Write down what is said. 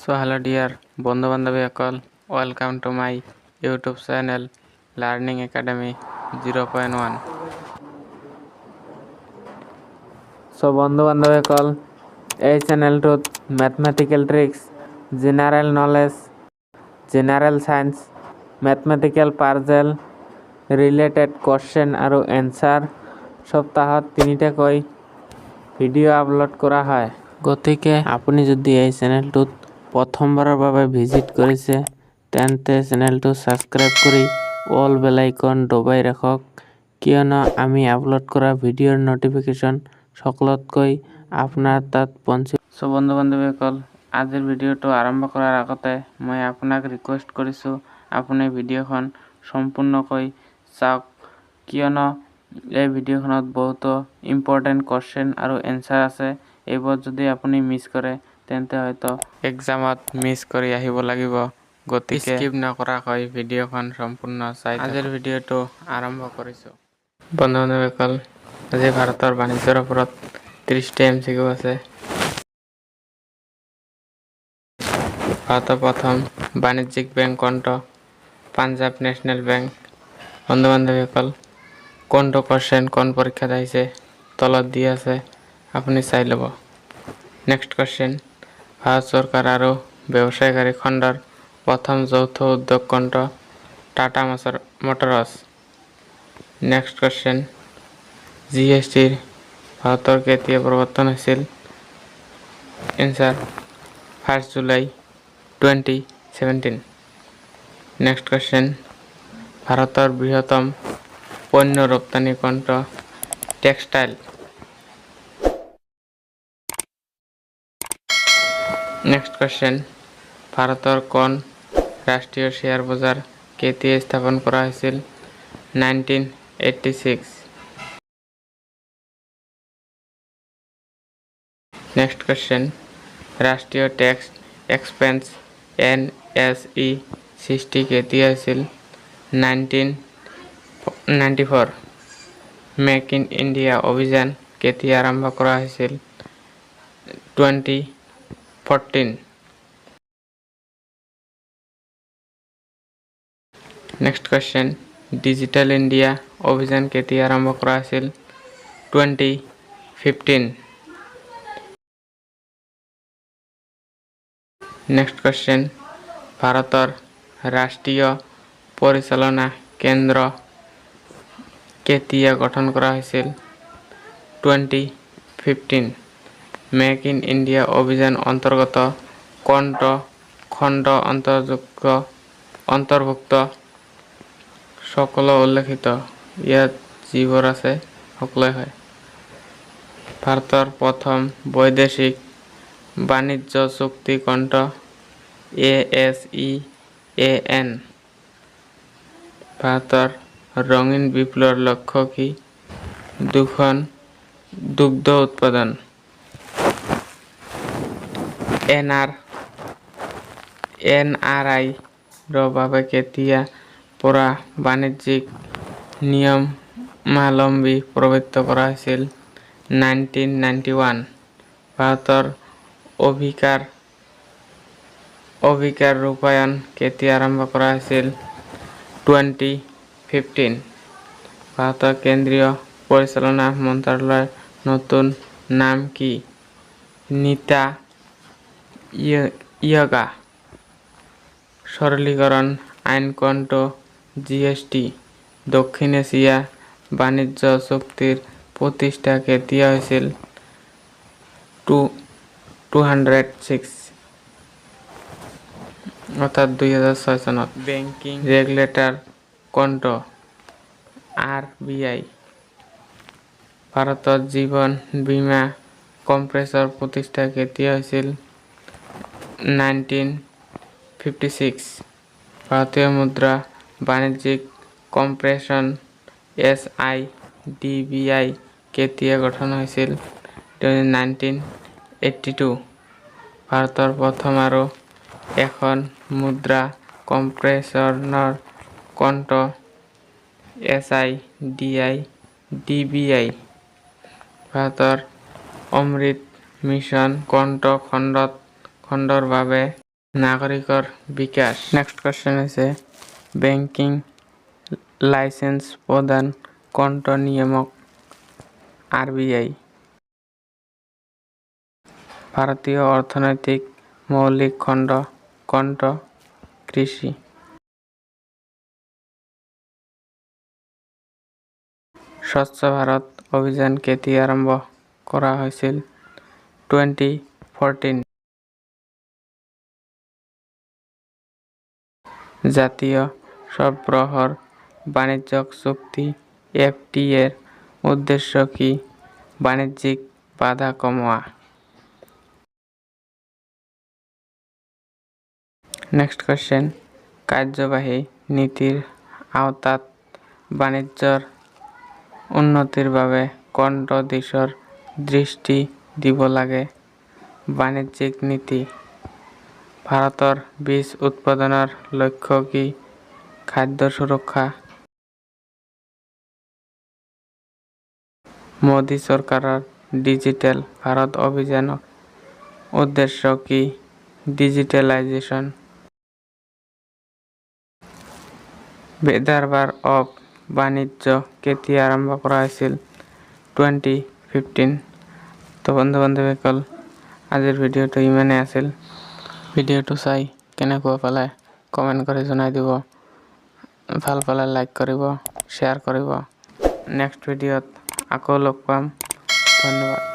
So hello dear বন্ধু বান্ধবী সকল, welcome to my YouTube channel learning academy 0.1। So বন্ধু বান্ধবী সকল, এই চ্যানেলটোত mathematical tricks, general knowledge, general science, mathematical puzzle related question আৰু এনসাৰ সপ্তাহত 3টাকৈ ভিডিঅ' আপলোড কৰা হয়। গতিকে আপুনি যদি এই চেনেলটোত প্ৰথমবাৰৰ বাবে ভিজিট কৰিছে তেন্তে চেনেলটো ছাবস্ক্ৰাইব কৰি অল বেল আইকন দবাই ৰাখক, কিয়নো আমি আপলোড কৰা ভিডিঅ'ৰ নটিফিকেশ্যন সকলোতকৈ আপোনাৰ তাত পਹੁঁচিব। সো বন্ধু বান্ধৱীসকল, আজিৰ ভিডিঅ'টো আৰম্ভ কৰাৰ আগতে মই আপোনাক ৰিকুৱেষ্ট কৰিছোঁ আপুনি ভিডিঅ'খন সম্পূৰ্ণকৈ চাওক, কিয়নো এই ভিডিঅ'খনত বহুতো ইম্পৰ্টেণ্ট কোৱেশ্চন আৰু এনসাৰ আছে। এইবোৰ যদি আপুনি মিছ কৰে তেন্তে হয়তো এক্সামত মিছ কৰি আহিব লাগিব। গতিকে স্কিপ নকৰাকৈ ভিডিঅ'খন সম্পূৰ্ণ চাই আজিৰ ভিডিঅ'টো আৰম্ভ কৰিছোঁ। বন্ধু বান্ধৱীসকল, আজি ভাৰতৰ বাণিজ্যৰ ওপৰত 30টা MCQ আছে। ভাৰতৰ প্ৰথম বাণিজ্যিক বেংক কোনটো? Punjab national bank. বন্ধু বান্ধৱীসকল, কোনটো কোৱেশ্চন কোন পৰীক্ষাত আহিছে তলত দি আছে, আপুনি চাই ল'ব। নেক্সট কোৱেশ্চন, ভাৰত চৰকাৰ আৰু ব্যৱসায়িক খণ্ডৰ প্ৰথম যৌথ উদ্যোগ কোনটো? টাটা মটৰছ। নেক্সট কোৱেশ্চন, GSTৰ ভাৰতৰ কেতিয়া প্ৰৱৰ্তন হৈছিল? Answer 1 July 2017। নেক্সট কোৱেশ্চন, ভাৰতৰ বৃহত্তম পণ্য ৰপ্তানি কোনটো? টেক্সটাইল। নেক্সট কোৱেশ্চন, ভাৰতৰ কোন ৰাষ্ট্ৰীয় শ্বেয়াৰ বজাৰ কেতিয়া স্থাপন কৰা হৈছিল? 1986। নেক্সট কোৱেশ্চন, ৰাষ্ট্ৰীয় টেক্স এক্সপেন্স NSE সৃষ্টি কেতিয়া হৈছিল? 1994। মেক ইন ইণ্ডিয়া অভিযান কেতিয়া আৰম্ভ কৰা হৈছিল? 2014। নেক্সট কোৱেশ্চন, ডিজিটেল ইণ্ডিয়া অভিযান কেতিয়া আৰম্ভ কৰা হৈছিল? 2015। নেক্সট কোৱেশ্চন, ভাৰতৰ ৰাষ্ট্ৰীয় পৰিচালনা কেন্দ্ৰ কেতিয়া গঠন কৰা হৈছিল? 2015। মেক ইন ইণ্ডিয়া অভিযান অন্তৰ্গত কোনটো খণ্ড অন্তৰ্ভুক্ত? সকলো উল্লেখিত, ইয়াত যিবোৰ আছে সকলোৱে হয়। ভাৰতৰ প্ৰথম বৈদেশিক বাণিজ্য চুক্তি কোনটো? ASEAN। ভাৰতৰ ৰঙীন বিপ্লৱৰ লক্ষ্য কি? দুখন দুগ্ধ উৎপাদন। NRI ৰ বাবে কেতিয়া পৰা বাণিজ্যিক নিয়মাৱলী প্ৰৱৰ্তিত কৰা হৈছিল? 1991। ভাৰতৰ অভিকাৰ ৰূপায়ণ কেতিয়া আৰম্ভ কৰা হৈছিল? 2015। ভাৰতৰ কেন্দ্ৰীয় পৰিচালনা মন্ত্ৰালয়ৰ নতুন নাম কি? নীতি আয়োগ। সৰলীকৰণ আইন কোনটো? GST। দক্ষিণ এছিয়া বাণিজ্য চুক্তিৰ প্ৰতিষ্ঠা কেতিয়া হৈছিল? 2006 অৰ্থাৎ 2006 চনত। বেংকিং ৰেগুলেটৰ কোনটো? RBI। ভাৰতত জীৱন বীমা কোম্পানীৰ প্ৰতিষ্ঠা কেতিয়া হৈছিল? 1956। ভাৰতীয় মুদ্ৰা বাণিজ্যিক কৰ্পোৰেচন SIDBI কেতিয়া গঠন হৈছিল? 1982। ভাৰতৰ প্ৰথম আৰু এখন মুদ্ৰা কৰ্পোৰেচন কোনটো? SIDBI। ভাৰতৰ অমৃত মিছন কোনটো খণ্ডৰ বাবে নাগৰিকৰ বিকাশ। নেক্সট কুৱেশ্যন হৈছে বেংকিং লাইচেন্স প্ৰদান কোনটো নিয়ামক RBI। ভাৰতীয় অৰ্থনৈতিক মৌলিক খণ্ড কোনটো কৃষি। স্বচ্ছ ভাৰত অভিযান কেতিয়া আৰম্ভ কৰা হৈছিল 2014। জাতীয় সৰবৰাহৰ বাণিজ্যিক চুক্তি FTA এৰ উদ্দেশ্য কি বাণিজ্যিক বাধা কমোৱা। নেক্সট কুৱেশ্যন কাৰ্যবাহী নীতিৰ আওতাত বাণিজ্যৰ উন্নতিৰ বাবে কোনটো দিশৰ দৃষ্টি দিব লাগে বাণিজ্যিক নীতি। ভাৰতৰ বীজ উৎপাদনৰ লক্ষ্য কি খাদ্য সুৰক্ষা। মোদী চৰকাৰৰ ডিজিটেল ভাৰত অভিযানৰ উদ্দেশ্য কি ডিজিটেলাইজেশ্যন। বেদাৰবাৰ অফ বাণিজ্য কেতিয়া আৰম্ভ কৰা হৈছিল 2015। তো বন্ধুসকল আজিৰ ভিডিঅ'টো ইমানেই আছিল। ভিডিঅ'টো চাই কেনেকুৱা পালে কমেণ্ট কৰি জনাই দিব। ভাল পালে লাইক কৰিব, শ্বেয়াৰ কৰিব। নেক্সট ভিডিঅ'ত আকৌ লগ পাম। ধন্যবাদ।